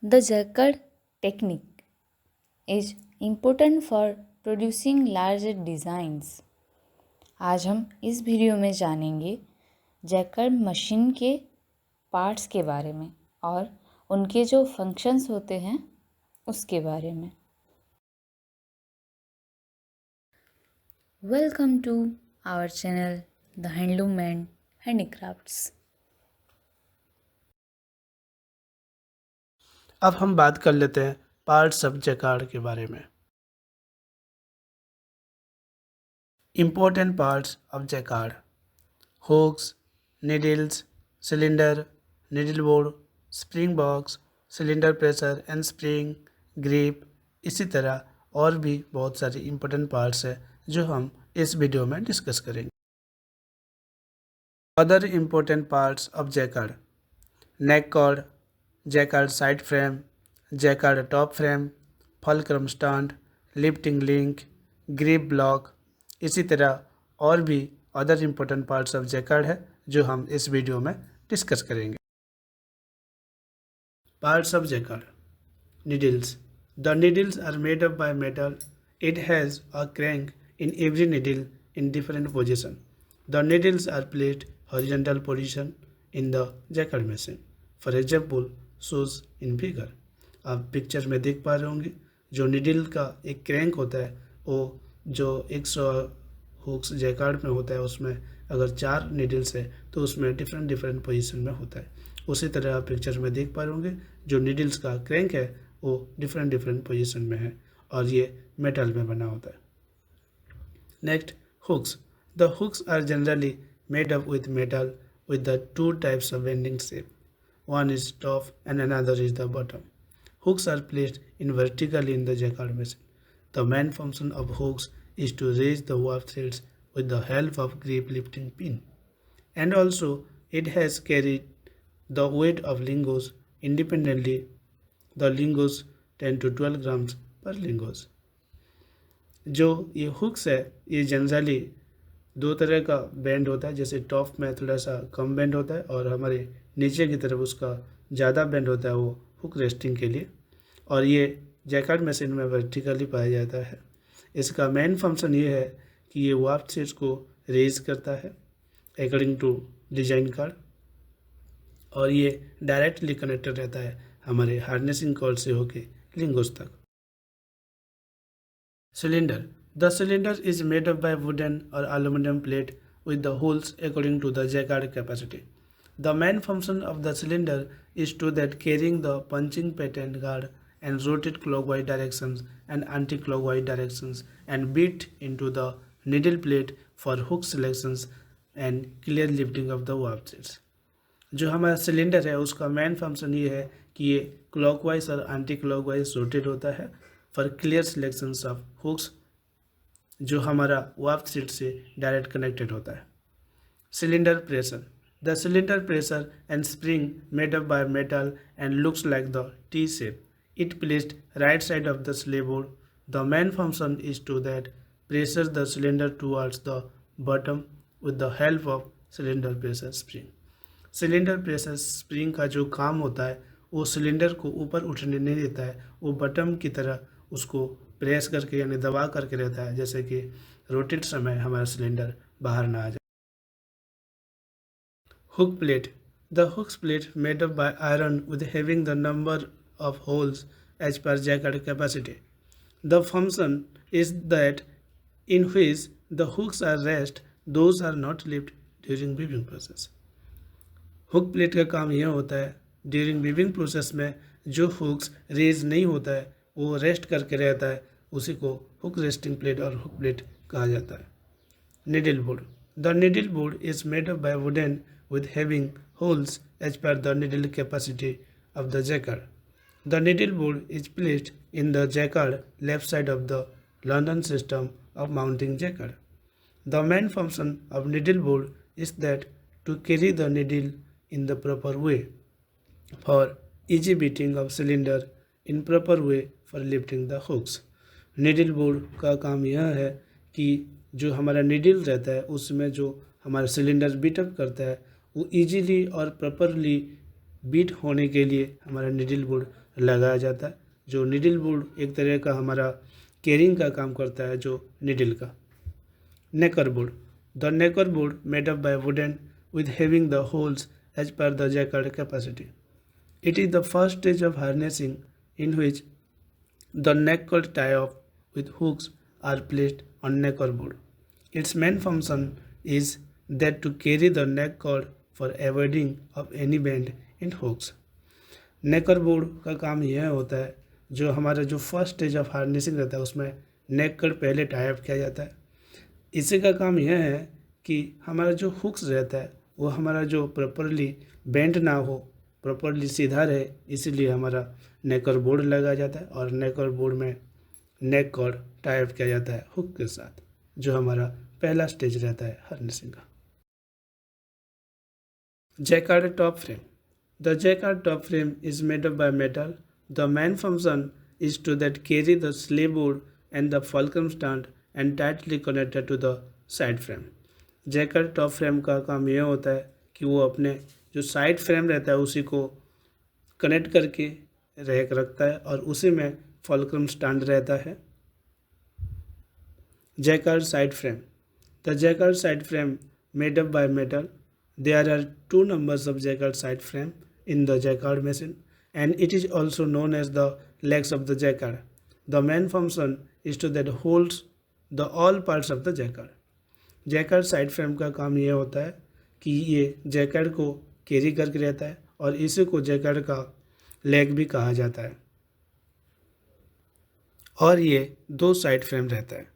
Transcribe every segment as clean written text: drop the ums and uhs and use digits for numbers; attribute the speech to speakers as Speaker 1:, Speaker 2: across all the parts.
Speaker 1: The jacquard technique is important for producing larger designs. आज हम इस वीडियो में जानेंगे जैकर्ड मशीन के पार्ट्स के बारे में और उनके जो फंक्शंस होते हैं उसके बारे में। Welcome to our channel the handloom and handicrafts.
Speaker 2: अब हम बात कर लेते हैं पार्ट्स ऑफ जैकार्ड के बारे में। Important parts of jacquard: hooks, needles, cylinder, needle board, spring box, cylinder pressure and spring, grip. इसी तरह और भी बहुत सारे इम्पोर्टेंट पार्ट्स हैं जो हम इस वीडियो में डिस्कस करेंगे। Other important parts of jacquard: neck cord, jacquard side frame, jacquard top frame, fulcrum stand, lifting link, grip block. इसी तरह और भी other important parts of jacquard है जो हम इस वीडियो में डिस्कस करेंगे। Parts of jacquard: needles. The needles are made up by metal. It has a crank in every needle in different position. The needles are placed horizontal position in the jacquard machine. For example, shows in figure. आप picture में देख पा रहे होंगे जो needle का एक crank होता है वो जो 100 हुक्स जैकार्ड में होता है उसमें अगर 4 नीडल्स है तो उसमें डिफरेंट पोजीशन में होता है। उसी तरह आप पिक्चर में देख पा रहे होंगे जो नीडल्स का क्रैंक है वो डिफरेंट पोजीशन में है और ये मेटल में बना होता है। Next, hooks. The hooks are generally made up with metal with the two types of bending shape. One is top and another is the bottom. Hooks are placed in vertically in the jacquard machine. The main function of hooks is to raise the warp threads with the help of grip lifting pin. And also it has carried the weight of lingos independently. The lingos 10 to 12 grams per lingos. जो ये hooks है ये generally दो तरह का band होता है, जैसे टॉप में थोड़ा सा कम बैंड होता है और हमारे नीचे की तरफ उसका ज़्यादा बैंड होता है वो हुक रेस्टिंग के लिए, और ये जैकार्ड मशीन में वर्टिकली पाया जाता है। इसका मेन फंक्शन ये है कि ये वार्प थ्रेड्स को रेज करता है अकॉर्डिंग टू डिजाइन कार्ड, और ये डायरेक्टली कनेक्टेड रहता है हमारे हार्नेसिंग कॉर्ड से होके लिंगोस तक। Cylinder. The cylinder is made up by wooden or aluminum plate with the holes according to the jacquard capacity. The main function of the cylinder is to that carrying the punching pattern guard and rotate clockwise directions and anti-clockwise directions and beat into the needle plate for hook selections and clear lifting of the warp threads. जो हमारा cylinder है उसका main function ये है कि ये clockwise और anti clockwise rotate होता है for clear selections of hooks जो हमारा वार्प थ्रेड से डायरेक्ट कनेक्टेड होता है। Cylinder pressure. The cylinder pressure and spring made up by metal and looks like the T shape. It placed right side of the slave board. The main function is to that pressure the cylinder towards the bottom with the help of cylinder pressure spring. Cylinder pressure spring का जो काम होता है वो cylinder को ऊपर उठने नहीं देता है, वो बटन की तरह उसको प्रेस करके यानी दबा करके रहता है, जैसे कि रोटेट समय हमारा सिलेंडर बाहर ना आ जाए। Hook plate. The hooks plate made up by iron with having the number of holes as per jacquard capacity. The function is that in which the hooks are rest those are not lift during weaving process. Hook plate का काम यह होता है during weaving process में जो hooks raise नहीं होता है वो रेस्ट करके रहता है, उसी को हुक रेस्टिंग प्लेट और हुक प्लेट कहा जाता है। Needle board. The needle board is made up by wooden with having holes as per the needle capacity of the jacquard. The needle board is placed in the jacquard left side of the London system of mounting jacquard. The main function of needle board is that to carry the needle in the proper way for easy beating of cylinder in proper way for lifting the hooks. Needle board का काम यह है कि जो हमारा needle रहता है उसमें जो हमारा सिलेंडर बीटअप करता है वो इजीली और प्रॉपरली बीट होने के लिए हमारा नीडल बोर्ड लगाया जाता है। जो नीडल बोर्ड एक तरह का हमारा कैरिंग का काम करता है, जो नीडल का। Necker board, the necker board made up by wooden with having the holes as per the jacquard capacity. It is the first stage of harnessing in which the neck cord tie-off with hooks are placed on necker board. Its main function is that to carry the neck cord for avoiding of any bend in hooks. Necker board का काम यह होता है, जो हमारा जो first stage of harnessing रहता है उसमें नेक कट पहले टाई अप किया जाता है। इसी का काम यह है कि हमारा जो हुक्स रहता है वो हमारा जो प्रॉपरली बेंड ना हो, प्रॉपरली सीधा रहे, इसीलिए हमारा नेकर बोर्ड लगाया जाता है और नेकर बोर्ड में नेक कॉर्ड टाई अप किया जाता है हुक के साथ, जो हमारा पहला स्टेज रहता है हार्नेसिंग का। Jacquard top frame, the jacquard top frame is made up by metal. The main function is to that carry the sley board and the fulcrum stand and tightly connected to the side frame. Jacquard top frame का काम यह होता है कि वो अपने जो side frame रहता है उसी को कनेक्ट करके रखता है और उसी में फॉल्कम स्टैंड रहता है। Jacquard side frame, the jacquard side frame made up by metal. There are 2 numbers of jacquard side frame in the jacquard machine and it is also known as the legs of the jacquard. The main function is to that holds the all parts of the jacquard. Jacquard side frame का काम यह होता है कि ये Jaccard को carry करके रहता है और इसी को जैकार्ड का लेग भी कहा जाता है और ये 2 साइड फ्रेम रहता है।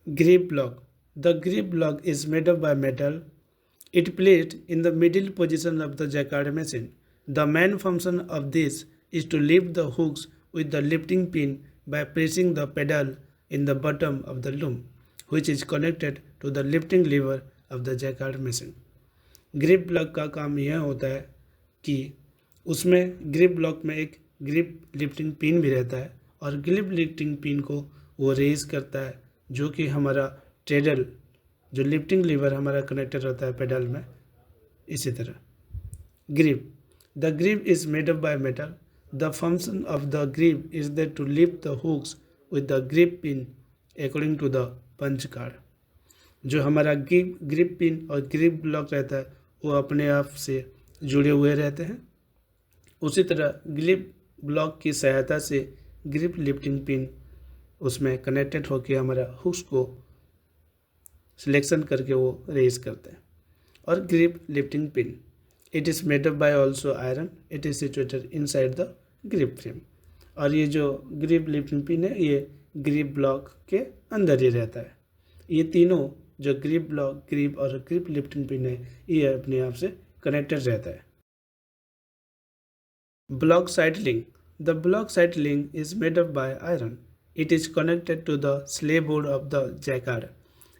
Speaker 2: Grip block, the grip block is made up by metal. It placed in the middle position of the jacquard machine. The main function of this is to lift the hooks with the lifting pin by pressing the pedal in the bottom of the loom which is connected to the lifting lever of the jacquard machine. Grip block का काम यह होता है कि उसमें grip block में एक grip lifting pin भी रहता है और ग्रिप लिफ्टिंग पिन को वो रेज करता है, जो कि हमारा ट्रेडल जो लिफ्टिंग लीवर हमारा कनेक्टेड रहता है पेडल में। इसी तरह grip, the grip is made up by metal. The function of the grip is that to lift the hooks with the grip pin according to the punch card. जो हमारा grip pin और grip block रहता है वो अपने आप से जुड़े हुए रहते हैं। उसी तरह ग्रिप ब्लॉक की सहायता से ग्रिप लिफ्टिंग पिन उसमें कनेक्टेड होकर हमारा हुक्स को सिलेक्शन करके वो रेज करते हैं। और grip lifting pin, it is made up bye also iron. It is situated inside the grip frame. और ये जो ग्रिप लिफ्टिंग पिन है ये ग्रिप ब्लॉक के अंदर ही रहता है। ये तीनों जो ग्रिप ब्लॉक, ग्रिप और ग्रिप लिफ्टिंग पिन है ये अपने आप से कनेक्टेड रहता है। Block side link, the block side link is made up by iron. It is connected to the sley board of the jacquard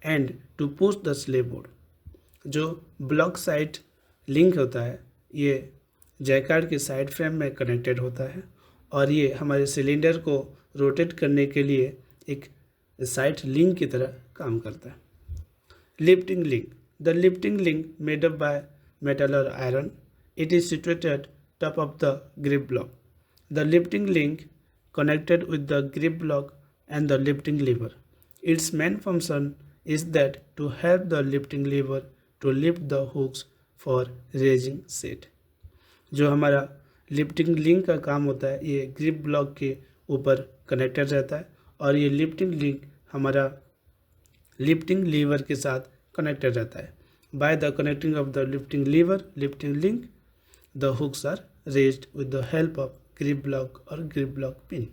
Speaker 2: and to push the sley board. जो block side link होता है ये Jaccard के side frame में connected होता है और ये हमारे सिलेंडर को रोटेट करने के लिए एक साइड लिंक की तरह काम करता है। Lifting link, the lifting link made up by metal और iron. It is situated top of the grip block. The lifting link connected with the grip block and the lifting lever. Its main function is that to help the lifting lever to lift the hooks for raising set. जो हमारा lifting link का काम होता है ये grip block के ऊपर connected रहता है और ये लिफ्टिंग लिंक हमारा लिफ्टिंग लीवर के साथ कनेक्टेड रहता है। By the connecting of the lifting lever, lifting link, the hooks are raised with the help of grip block or grip block pin.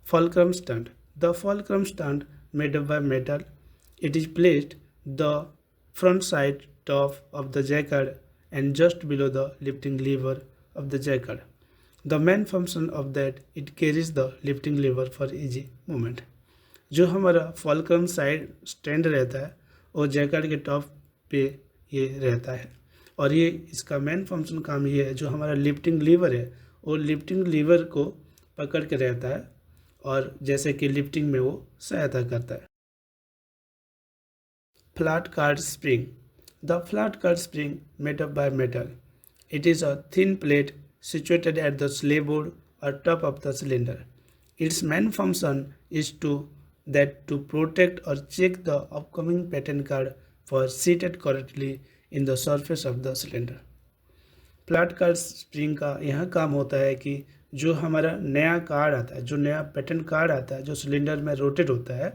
Speaker 2: Fulcrum stand, the fulcrum stand made up by metal. It is placed the front side top of the jacquard and just below the lifting lever of the jacquard. The main function of that it carries the lifting lever for easy movement. जो हमारा फॉल्क्रम side stand रहता है वो Jaccard के top पे ये रहता है और ये इसका मेन फंक्शन काम ये है, जो हमारा लिफ्टिंग लीवर है वो लिफ्टिंग लीवर को पकड़ के रहता है और जैसे कि लिफ्टिंग में वो सहायता करता है। Flat card spring, the flat card spring made up by metal. It is a thin plate situated at the slave board or top of the cylinder. Its main function is to protect or check the upcoming pattern card for seated correctly in the surface of the cylinder. Flat card spring का यह काम होता है कि जो हमारा नया card आता है, जो नया पैटर्न कार्ड आता है, जो सिलेंडर में रोटेट होता है,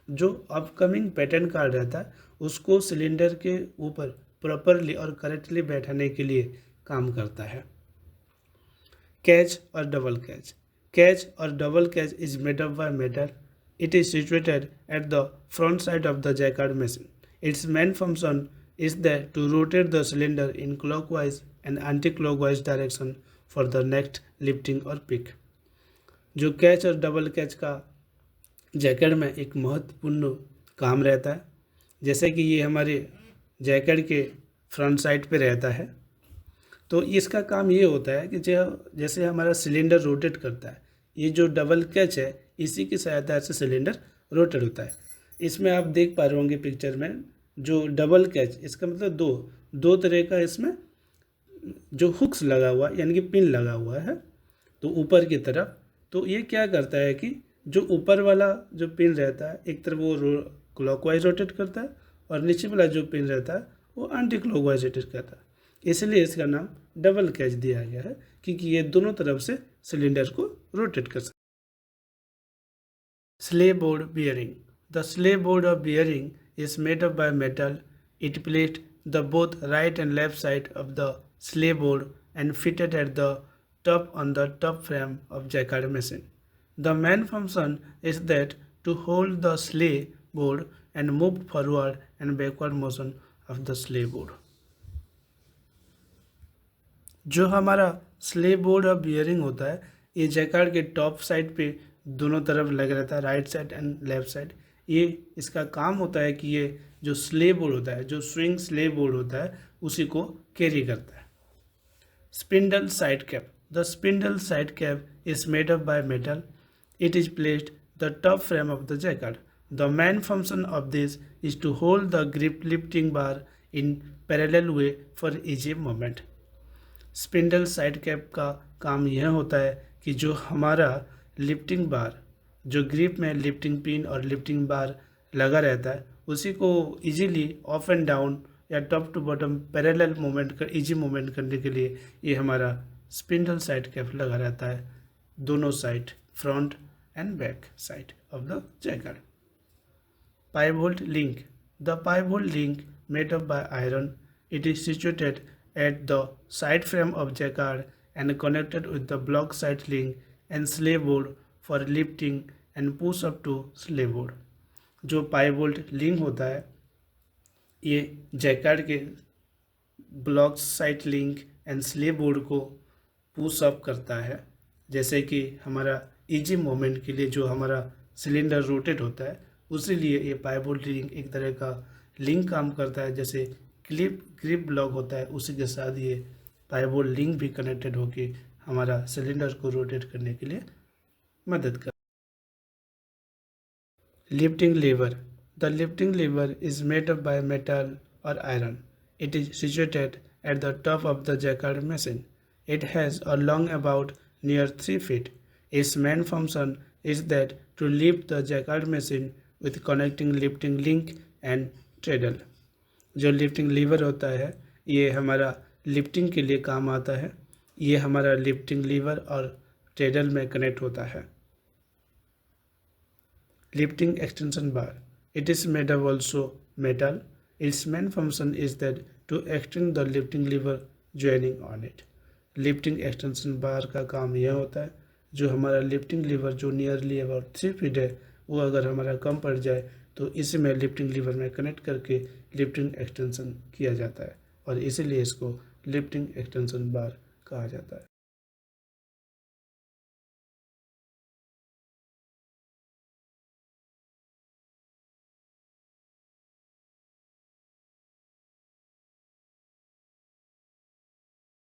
Speaker 2: जो अपकमिंग पैटर्न कार्ड रहता है, उसको सिलेंडर के ऊपर प्रॉपरली और करेक्टली बैठाने के लिए काम करता है। कैच और डबल कैच। कैच और double catch is made up by metal. It is situated at the front side of the jacquard machine. Its main function is that to rotate the cylinder in clockwise and anti-clockwise direction for the next lifting or pick. जो catch और double catch का jacket में एक महत्वपूर्ण काम रहता है, जैसे कि ये हमारे जैकेट के फ्रंट साइड पे रहता है, तो इसका काम ये होता है कि जैसे हमारा सिलेंडर रोटेट करता है, ये जो डबल कैच है इसी की सहायता से सिलेंडर रोटेट होता है। इसमें आप देख पा रहे होंगे पिक्चर में जो डबल कैच, इसका मतलब दो तरह का इसमें जो हुक्स लगा हुआ यानी कि पिन लगा हुआ है, तो ऊपर की तरफ, तो ये क्या करता है कि जो ऊपर वाला जो पिन रहता है एक तरफ वो क्लॉकवाइज रोटेट करता है और नीचे वाला जो पिन रहता है वो एंटी क्लॉकवाइज रोटेट करता है, इसलिए इसका नाम डबल कैच दिया गया है क्योंकि ये दोनों तरफ से सिलेंडर को रोटेट कर सकता है। Slave board bearing. The slave board of bearing is made up by metal. It placed the both right and left side of the slave board and fitted at the top on the top frame of jacquard machine. The main function is that to hold the slave board and move forward and backward motion of the slave board. जो हमारा slave board of bearing होता है ये Jaccard के top side पे दोनों तरफ लग रहता है, right side and left side. ये इसका काम होता है कि ये जो स्लेव बोर्ड होता है, जो स्विंग स्लेव बोर्ड होता है, उसी को कैरी करता है। Spindle side cap. The spindle side cap is made up by metal. It is placed the top frame of the jacquard. The main function of this is to hold the grip lifting bar in parallel way for easy movement. Spindle side cap का काम यह होता है कि जो हमारा lifting बार, जो grip में लिफ्टिंग पिन और लिफ्टिंग बार लगा रहता है, उसी को इजीली अप एंड डाउन या top to bottom parallel movement कर इजी मूवमेंट करने के लिए ये हमारा स्पिंडल साइड कैप लगा रहता है, दोनों side, front end back side of the jacquard. Pivot link. The pivot link made up by iron. It is situated at the side frame of jacquard and connected with the block side link and slave board for lifting and push up to slave board. जो पाइवोल्ट link होता है ये Jaccard के block side link and slave board को push up करता है, जैसे कि हमारा इजी मूवमेंट के लिए जो हमारा सिलेंडर रोटेट होता है, उसी लिए ये पाइवोल्ट लिंक एक तरह का लिंक काम करता है। जैसे ग्रिप ब्लॉक होता है उसी के साथ ये पाइवोल्ट लिंक भी कनेक्टेड होके हमारा सिलेंडर को रोटेट करने के लिए मदद कर। Lifting lever. The lifting lever is made up by metal और iron. It is situated at the top of the jacquard machine. It has a long about near 3 feet. Its main function is that to lift the jacquard machine with connecting lifting link and treadle. जो lifting liver होता है ये हमारा lifting के लिए काम आता है, ये हमारा लिफ्टिंग लीवर और ट्रेडल में कनेक्ट होता है। Lifting extension bar. It is made up also metal. Its main function is that to extend the lifting lever joining on it. Lifting extension bar का काम यह होता है जो हमारा लिफ्टिंग लीवर जो नियरली अबाउट 3 feet है वो अगर हमारा कम पड़ जाए तो इसी में लिफ्टिंग लीवर में कनेक्ट करके लिफ्टिंग एक्सटेंशन किया जाता है और इसीलिए इसको लिफ्टिंग एक्सटेंशन बार कहा जाता है।